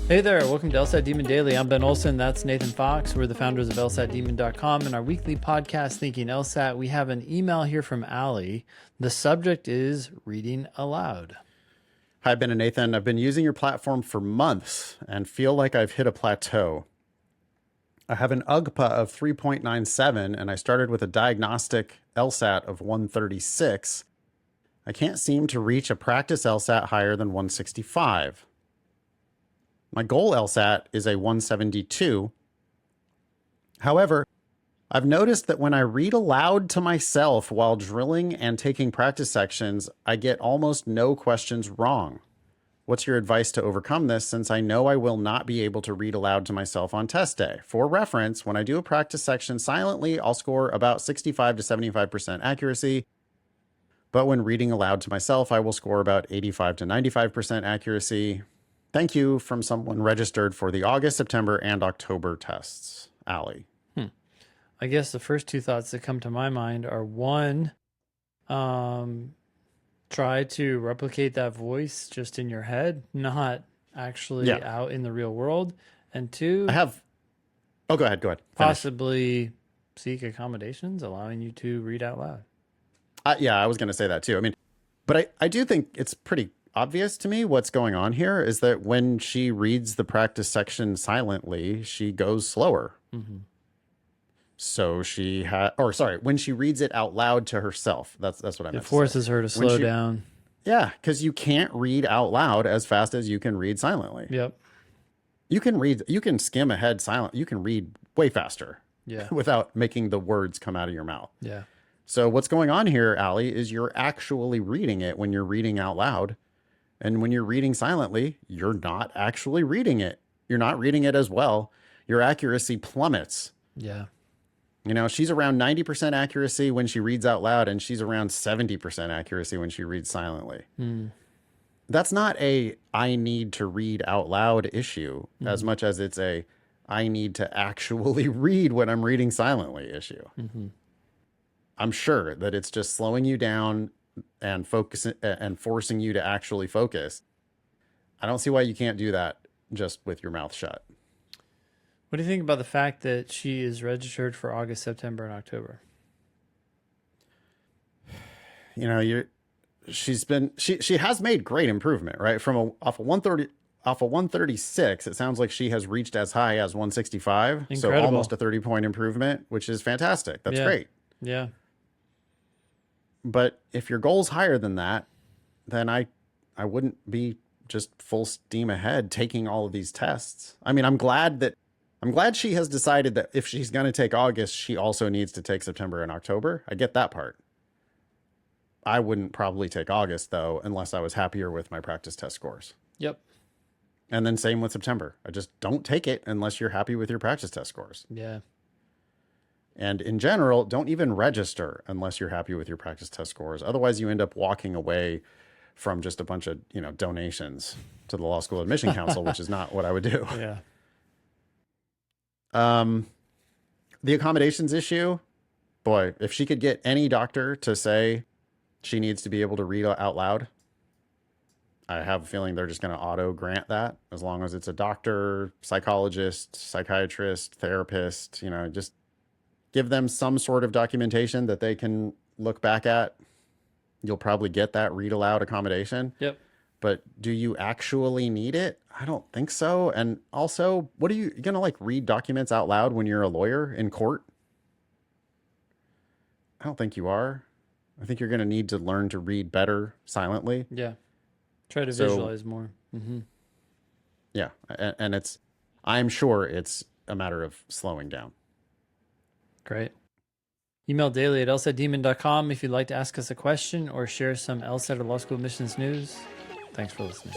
Hey there, welcome to LSAT Demon Daily. I'm Ben Olson, that's Nathan Fox. We're the founders of LSATdemon.com and our weekly podcast, Thinking LSAT. We have an email here from Allie. The subject is reading aloud. Hi, Ben and Nathan. I've been using your platform for months and feel like I've hit a plateau. I have an UGPA of 3.97 and I started with a diagnostic LSAT of 136. I can't seem to reach a practice LSAT higher than 165. My goal LSAT is a 172. However, I've noticed that when I read aloud to myself while drilling and taking practice sections, I get almost no questions wrong. What's your advice to overcome this, since I know I will not be able to read aloud to myself on test day? For reference, when I do a practice section silently, I'll score about 65 to 75% accuracy. But when reading aloud to myself, I will score about 85 to 95% accuracy. Thank you, from someone registered for the August, September, and October tests. Allie. I guess the first two thoughts that come to my mind are one, try to replicate that voice just in your head, not actually out in the real world. And two, go ahead. Finish. Possibly seek accommodations allowing you to read out loud. I was going to say that too. I mean, but I do think it's pretty obvious to me what's going on here is that when she reads the practice section silently, she goes slower. Mm-hmm. So when she reads it out loud to herself, that's what I meant. It forces her to slow down. Yeah, because you can't read out loud as fast as you can read silently. Yep. You can skim ahead silent. You can read way faster. Yeah. Without making the words come out of your mouth. Yeah. So what's going on here, Allie, is you're actually reading it when you're reading out loud. And when you're reading silently, you're not actually reading it. You're not reading it as well. Your accuracy plummets. Yeah. You know, she's around 90% accuracy when she reads out loud, and she's around 70% accuracy when she reads silently. That's not a I need to read out loud issue as much as it's a I need to actually read when I'm reading silently issue. I'm sure that it's just slowing you down and forcing you to actually focus. I don't see why you can't do that just with your mouth shut. What do you think about the fact that she is registered for August, September, and October? You know, she has made great improvement, right? Off of 136, it sounds like she has reached as high as 165. Incredible. So almost a 30-point improvement, which is fantastic. That's great. Yeah. But if your goal's higher than that, then I wouldn't be just full steam ahead taking all of these tests. I mean, I'm glad she has decided that if she's going to take August, she also needs to take September and October. I get that part. I wouldn't probably take August, though, unless I was happier with my practice test scores. Yep. And then same with September. I just don't take it unless you're happy with your practice test scores. Yeah. And in general, don't even register unless you're happy with your practice test scores. Otherwise, you end up walking away from just a bunch of, donations to the Law School Admission Council, which is not what I would do. Yeah. The accommodations issue, boy, if she could get any doctor to say she needs to be able to read out loud, I have a feeling they're just going to auto grant that, as long as it's a doctor, psychologist, psychiatrist, therapist, just give them some sort of documentation that they can look back at. You'll probably get that read aloud accommodation. Yep. But do you actually need it? I don't think so. And also, what are you going to read documents out loud when you're a lawyer in court? I don't think you are. I think you're going to need to learn to read better silently. Yeah. Try to visualize more. Yeah. And I'm sure it's a matter of slowing down. Great. Email daily at lsatdemon.com if you'd like to ask us a question or share some LSAT or Law School Admissions news. Thanks for listening.